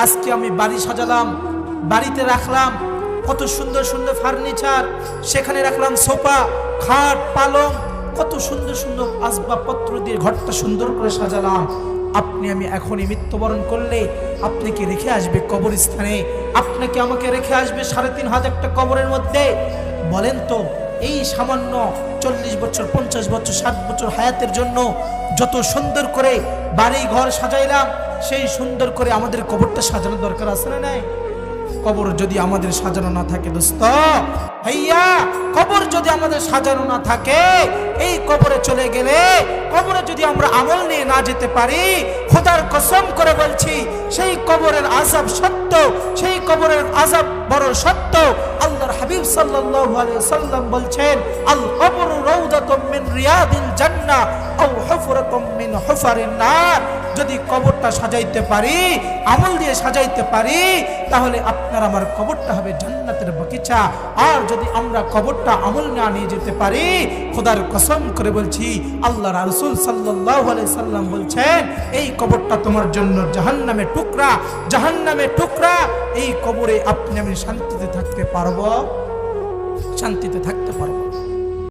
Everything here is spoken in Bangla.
আজকে আমি বাড়ি সাজালাম, বাড়িতে রাখলাম কত সুন্দর সুন্দর ফার্নিচার, সেখানে রাখলাম সোফা, খাট, পালং, কত সুন্দর সুন্দর আসবাবপত্র দিয়ে ঘরটা সুন্দর করে সাজালাম। আপনি আমি এখনই মৃত্যুবরণ করলে আপনি কি রেখে আসবে কবরস্থানে? আপনাকে আমাকে রেখে আসবে ৩৫০০টা কবরের মধ্যে? বলেন তো, এই সামান্য ৪০ বছর, ৫০ বছর, ৬০ বছর হায়াতের জন্য যত সুন্দর করে বাড়ি ঘর সাজাইলাম, সেই সুন্দর করে আমাদের কবরটা সাজানোর দরকার আছে না নাই? কবর যদি আমাদের সাজানো না থাকে দোস্ত ভাইয়া, কবর যদি আমাদের সাজানো না থাকে, এই কবরে চলে গেলে, কবরে যদি আমরা আমল নিয়ে না যেতে পারি, খোদার কসম করে বলছি, সেই কবরের আযাব সত্য, সেই কবরের আযাব বড় সত্য। আল্লাহর হাবিব সাল্লাল্লাহু আলাইহি ওয়াসাল্লাম বলছেন, আল কবরু রাউদাতুম মিন রিয়াদিল জান্নাহ আও হুফরাতুম মিন হুফারিন নার। যদি কবরটা সাজাইতে পারি, আমল দিয়ে সাজাইতে পারি, তাহলে আপনার আমার কবরটা হবে জান্নাতের বাগিচা। আর যদি আমরা কবরটা আমল না নিয়ে যেতে পারি, খোদার কসম করে বলছি, আল্লাহর রাসূল সাল্লাল্লাহু আলাইহি সাল্লাম বলছেন, এই কবরটা তোমার জন্য জাহান্নামের টুকরা, জাহান্নামের টুকরা। এই কবরে আপনি আমি শান্তিতে থাকতে পারবো? শান্তিতে থাকতে পারবো?